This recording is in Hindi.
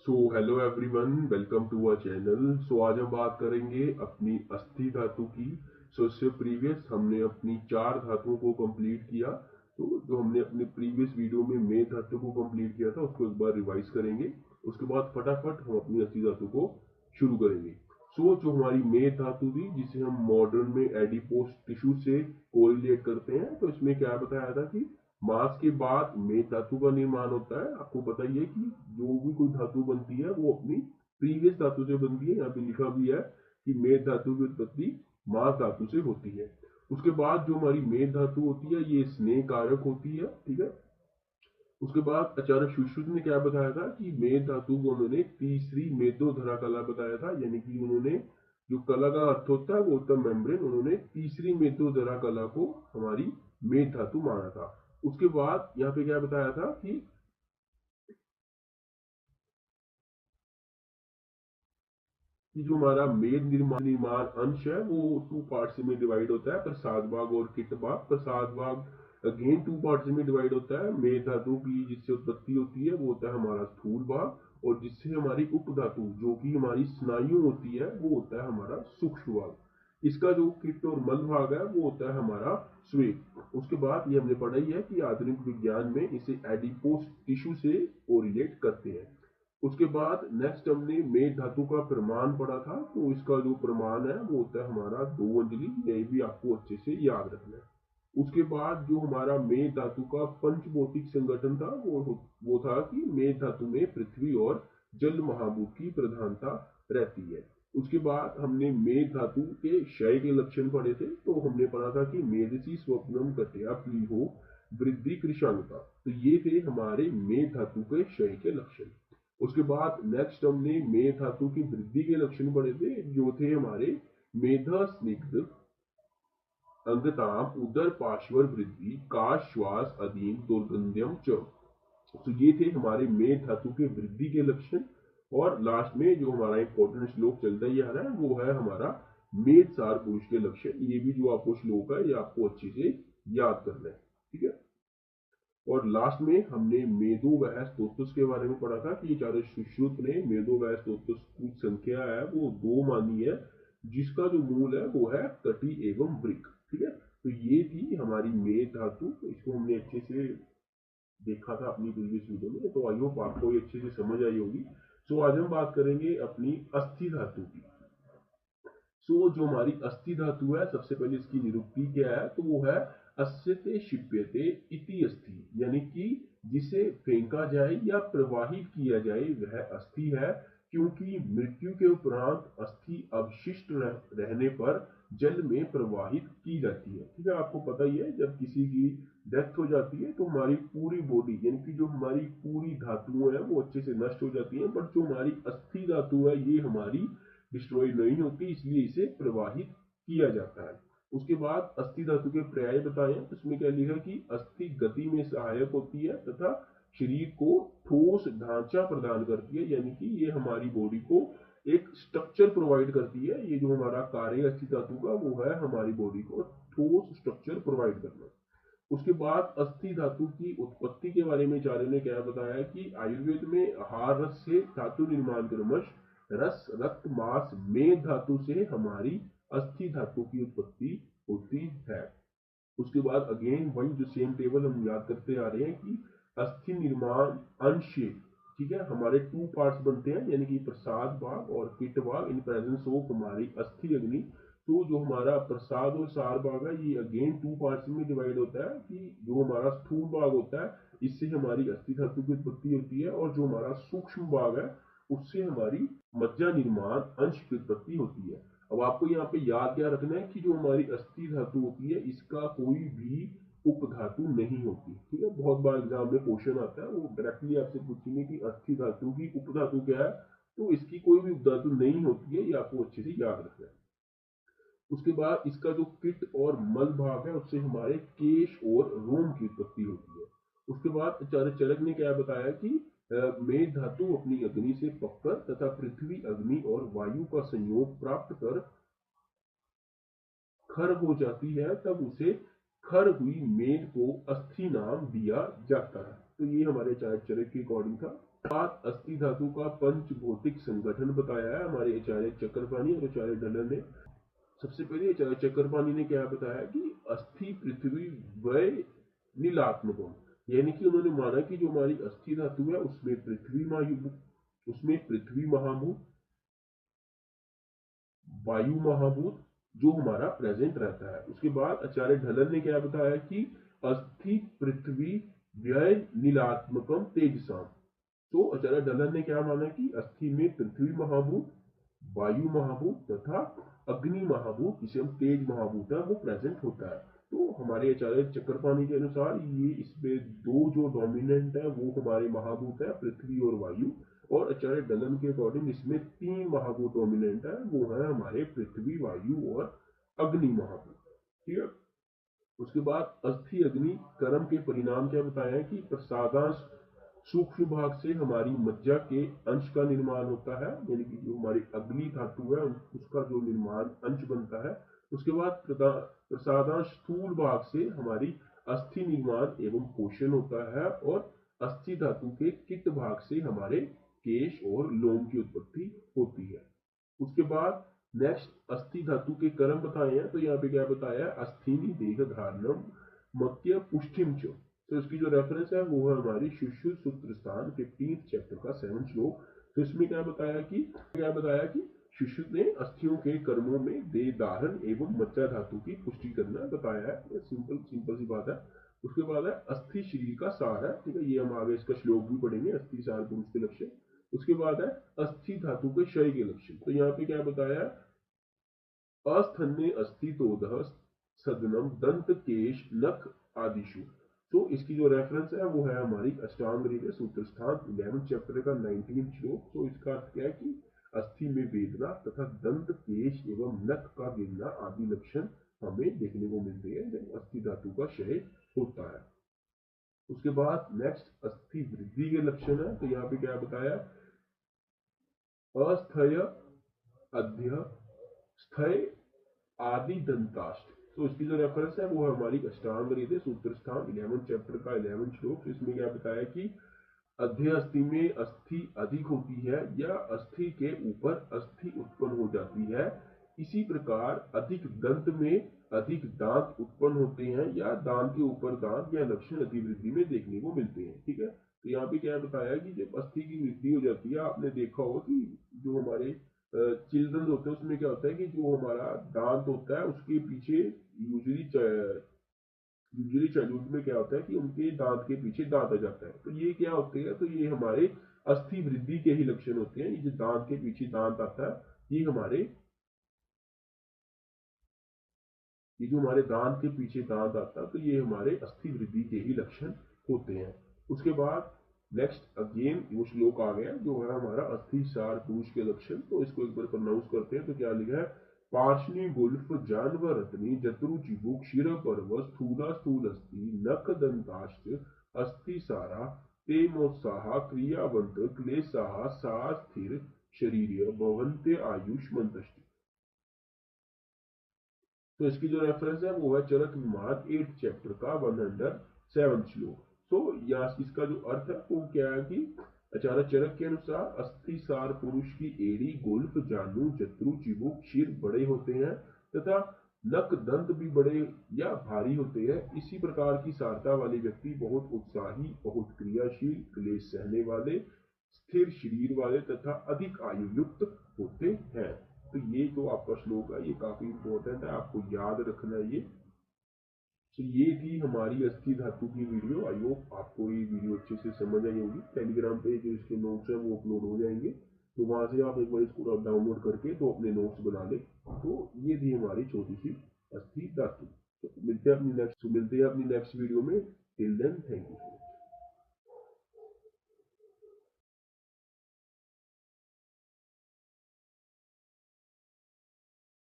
So hello everyone, welcome to our channel. आज हम बात करेंगे अपनी अस्थि धातु की। इससे प्रीवियस हमने अपनी 4 धातुओं को कंप्लीट किया। तो जो हमने अपने प्रीवियस वीडियो में मेद धातु को कंप्लीट किया था उसको एक बार रिवाइज करेंगे। उसके बाद फटाफट हम अपनी अस्थि धातु को शुरू करेंगे। जो हमारी मेद धातु थी जिसे हम मॉडर्न में एडिपोस टिश्यू से कोरिलेट करते हैं, तो इसमें क्या बताया था कि मांस के बाद मेद धातु का निर्माण होता है। आपको पता ही है कि जो भी कोई धातु बनती है वो अपनी प्रीवियस धातु से बनती है। यहाँ पे लिखा भी है कि मेद धातु की उत्पत्ति मांस धातु से होती है। उसके बाद जो हमारी मेद धातु होती है ये स्नेह कारक होती है, ठीक है। उसके बाद आचार्य सुश्रुत ने क्या बताया था कि मेद धातु को उन्होंने तीसरी मेदोधरा कला बताया था, यानी कि उन्होंने जो कला का अर्थ होता है वो होता है मेम्ब्रेन। उन्होंने तीसरी मेदोधरा कला को हमारी मेद धातु माना था। उसके बाद यहाँ पे क्या बताया था कि जो हमारा मेद निर्माण अंश है वो 2 पार्ट्स में डिवाइड होता है, प्रसाद भाग और किट भाग। प्रसाद भाग अगेन 2 पार्ट्स में डिवाइड होता है। मेद धातु की जिससे उत्पत्ति होती है वो होता है हमारा स्थूल भाग, और जिससे हमारी उपधातु जो कि हमारी स्नायु होती है वो होता है हमारा सूक्ष्म भाग। इसका जो किट और मल भाग है वो होता है हमारा स्वेद। उसके बाद ये हमने पढ़ा ही है कि आधुनिक विज्ञान में इसे एडिपोस टिश्यू से कोरिलेट करते हैं। उसके बाद नेक्स्ट हमने मेद धातु का प्रमाण पढ़ा था। तो इसका जो प्रमाण है वो होता है हमारा 2 अंजलि। ये भी आपको अच्छे से याद रखना है। उसके बाद जो हमारा मेद धातु का पंचभौतिक संगठन था वो था कि मेद धातु में पृथ्वी और जल महाभूत की प्रधानता रहती है। उसके बाद हमने मेद धातु के क्षय के लक्षण पढ़े थे। तो हमने पढ़ा था कि मेदसी स्वप्नम कटया प्लीहो वृद्धि कृशांका। तो ये थे हमारे मेद धातु के क्षय के लक्षण। उसके बाद नेक्स्ट हमने मेद धातु की वृद्धि के लक्षण पढ़े थे, जो थे हमारे मेधा स्निग्ध अंगताम उदर पार्श्वर वृद्धि काश श्वास अधीन दुर्गंध्यम च। तो ये थे हमारे मेद धातु के वृद्धि के लक्षण। और लास्ट में जो हमारा इंपॉर्टेंट श्लोक चलता ही आ रहा है वो है हमारा मेद सार पुरुष के लक्षण। ये भी जो आपको श्लोक है ये आपको अच्छे से याद करना है, ठीक है। और लास्ट में हमने मेदो वह स्तोत्रस के बारे में पढ़ा था कि आचार्य सुश्रुत ने मेदो वह स्तोत्रस की संख्या है वो 2 मानी है, जिसका जो मूल है वो है कटी एवं वृक, ठीक है। तो ये थी हमारी मेद धातु। तो इसको हमने अच्छे से देखा था अपनी प्रीवियस वीडियो में। तो आई होप आपको ये अच्छे से समझ आई होगी। आज हम बात करेंगे अपनी अस्थि धातु की। जो हमारी अस्थि धातु है सबसे पहले इसकी निरुक्ति क्या है, तो वो है अस्यते क्षिप्यते इति अस्थि, यानी कि जिसे फेंका जाए या प्रवाहित किया जाए वह अस्थि है, क्योंकि मृत्यु के उपरांत अस्थि अवशिष्ट रहने पर जल में प्रवाहित की जाती है, ठीक है। आपको पता ही है जब किसी की डेथ हो जाती है तो हमारी पूरी बॉडी यानी कि जो हमारी पूरी धातुएं हैं वो अच्छे से नष्ट हो जाती हैं, बट जो हमारी अस्थि धातु है ये हमारी डिस्ट्रॉय नहीं होती, इसलिए इसे प्रवाहित किया जाता है। उसके बाद अस्थि धातु के पर्याय बताए। उसमें क्या लिखा कि अस्थि गति में सहायक होती है तथा शरीर को ठोस ढांचा प्रदान करती है, यानी कि ये हमारी बॉडी को एक स्ट्रक्चर प्रोवाइड करती है। ये जो हमारा कार्य अस्थि धातु का वो है हमारी बॉडी को ठोस स्ट्रक्चर प्रोवाइड करना। उसके बाद अस्थि धातु की उत्पत्ति के बारे में आचार्य ने क्या बताया कि आयुर्वेद में आहार रस से धातु निर्माण क्रमश रस रक्त मांस में धातु से हमारी अस्थि धातु की उत्पत्ति होती है। उसके बाद अगेन वही जो सेम टेबल हम याद करते आ रहे हैं कि अस्थि निर्माण अंश, ठीक है, हमारे 2 पार्ट्स बनते हैं, यानी कि प्रसाद भाग और किट भाग इन प्रेजेंस ऑफ हमारी अस्थि अग्नि। तो जो हमारा प्रसाद और सार भाग है ये अगेन 2 पार्ट्स में डिवाइड होता है कि जो हमारा स्थूल भाग होता है इससे हमारी अस्थि धातु की उत्पत्ति होती है, और जो हमारा सूक्ष्म भाग है उससे हमारी मज्जा निर्माण अंश की उत्पत्ति होती है। अब आपको यहाँ पे याद क्या रखना है कि जो हमारी अस्थि धातु होती है इसका कोई भी उपधातु नहीं होती, ठीक है। बहुत बार एग्जाम में क्वेश्चन आता है वो डायरेक्टली आपसे पूछेंगे कि अस्थि धातु की उपधातु क्या है, तो इसकी कोई भी उपधातु नहीं होती है, ये आपको अच्छे से याद रखना है। उसके बाद इसका जो किट और मल भाग है उससे हमारे केश और रोम की उत्पत्ति होती है। उसके बाद आचार्य चरक ने क्या बताया कि मेद धातु अपनी अग्नि से पककर तथा पृथ्वी अग्नि और वायु का संयोग प्राप्त कर खर हो जाती है, तब उसे खर हुई मेद को अस्थि नाम दिया जाता है। तो ये हमारे आचार्य चरक के अकॉर्डिंग था। बात अस्थि धातु का पंच भौतिक संगठन बताया है हमारे आचार्य चक्रपाणी और आचार्य ढल्लन ने। सबसे पहले आचार्य चक्रपाणी ने क्या बताया कि अस्थि पृथ्वी वय नीलात्मकम, यानी कि उन्होंने माना कि जो हमारी अस्थि धातु है उसमें पृथ्वी महाभूत, वायु महाभूत जो हमारा प्रेजेंट रहता है। उसके बाद आचार्य ढल्लन ने क्या बताया कि अस्थि पृथ्वी व्यय नीलात्मकम तेजसाम। तो आचार्य ढल्लन ने क्या माना कि अस्थि में पृथ्वी महाभूत, वायु महाभूत तथा अग्नि महाभूत, जिसे हम तेज महाभूत है, वो प्रेजेंट होता है। तो हमारे आचार्य चक्रपाणी के अनुसार ये इसमें दो जो डोमिनेंट है वो हमारे महाभूत है, पृथ्वी और वायु, और आचार्य ढल्लन के अकॉर्डिंग इसमें तीन महाभूत डोमिनेंट है, वो है हमारे पृथ्वी, वायु और अग्नि महाभूत। ठीक है। उसके बाद अस्थि अग्नि कर्म के परिणाम क्या बताया कि प्रसादांश सूक्ष्म भाग से हमारी मज्जा के अंश का निर्माण होता है, यानी कि जो हमारी अग्नि धातु है उसका जो निर्माण अंश बनता है। उसके बाद प्रसादांश स्थूल भाग से हमारी अस्थि निर्माण एवं पोषण होता है, और अस्थि धातु के किट भाग से हमारे केश और लोम की उत्पत्ति होती है। उसके बाद नेक्स्ट अस्थि धातु के कर्म बताए हैं। तो यहाँ पे क्या बताया, अस्थिनी देह धारणम मत्य पुष्टिम च। तो इसकी जो रेफरेंस है वो है हमारी सुश्रुत सूत्र स्थान 15 चैप्टर का 7 श्लोक। तो इसमें क्या बताया कि सुश्रुत ने अस्थियों के कर्मों में देह धारण एवं मज्जा धातु की पुष्टि करना बताया है। सिंपल सी बात है। उसके बाद है अस्थि शरीर का सार है। ठीक है, ये हम आगे इसका श्लोक भी पढ़ेंगे, अस्थि सार पुरुष के लक्षण। उसके बाद है अस्थि धातु के क्षय के लक्षण। तो यहाँ पे क्या बताया, अस्थन्य अस्थितोदः सदनम दंत केश नख आदिशु। तो इसकी जो रेफरेंस है वो है हमारी अष्टांग हृदय सूत्र स्थान 11 चैप्टर का 19 श्लोक। तो इसका अर्थ क्या है कि अस्थि में वेदना तथा दंत केश एवं नख का गिरना आदि लक्षण हमें देखने को मिलते हैं जब अस्थि धातु का क्षय होता है। उसके बाद नेक्स्ट अस्थि वृद्धि के लक्षण है। तो यहाँ पे क्या बताया, अस्थय अध्य स्थय आदि दंताष्ट। तो इसकी जो रेफरेंस है वो है हमारी अष्टांग हृदय सूत्र स्थान 11 चैप्टर का 11 श्लोक। इसमें क्या बताया कि अध्य अस्थि में अस्थि अधिक होती है या अस्थि के ऊपर अस्थि उत्पन्न हो जाती है। इसी प्रकार अधिक दंत में अधिक दांत उत्पन्न होते हैं या दांत के ऊपर दांत या लक्षण अतिवृद्धि में देखने को मिलते हैं। ठीक है। तो यहाँ पे क्या बताया कि जब अस्थि की वृद्धि हो जाती है, आपने देखा होगा कि जो हमारे चिल्ड्रन होते हैं उसमें क्या होता है कि जो हमारा दांत होता है उसके पीछे यूजुअली चाइल्डहुड में क्या होता है कि उनके दांत के पीछे दांत आ जाता है। तो ये क्या होते हैं, तो ये हमारे अस्थि वृद्धि के ही लक्षण होते हैं। ये जो दांत के पीछे दांत आता है, ये जो हमारे दांत के पीछे दांत आता है, तो ये हमारे अस्थि वृद्धि के ही लक्षण होते हैं। उसके बाद नेक्स्ट अगेन वो श्लोक आ गया जो है हमारा अस्थि सार पुरुष के लक्षण। तो इसको एक बार प्रोनाउंस करते हैं। तो क्या लिखा है, पार्शनी गुल्फ जानवर रत्नी जत्रु चिबुक क्षीर पर्व स्थूला स्थूल अस्थि नख दंताश्च अस्थि सारा ते मोत्साह क्रियावंत क्लेशाः सा स्थिर शरीर भवन्ते आयुष्मन्तश्च। तो इसकी जो रेफरेंस है वो है चरक विमाद 8 चैप्टर का 107 श्लोक। तो यहाँ इसका जो अर्थ है वो क्या है कि आचार्य चरक के अनुसार अस्थि सार पुरुष की एड़ी गुल्फ जानु जत्रु चिबुक शीर बड़े होते हैं तथा नख दंत भी बड़े या भारी होते हैं। इसी प्रकार की सारता वाले व्यक्ति बहुत उत्साही, बहुत क्रियाशील, क्लेश सहने वाले, स्थिर शरीर वाले तथा अधिक आयु युक्त होते हैं। तो ये जो आपका श्लोक है ये काफी इंपॉर्टेंट है, आपको याद रखना है ये। तो ये थी हमारी अस्थि धातु की वीडियो। आई होप आपको ये वीडियो अच्छे से समझ आई होगी। टेलीग्राम पे जो इसके नोट्स हैं वो अपलोड हो जाएंगे, तो वहां से आप एक बार इसको डाउनलोड करके तो अपने नोट्स बना ले। तो ये थी हमारी छोटी सी अस्थि धातु। तो मिलते हैं अपनी नेक्स्ट वीडियो में। Till then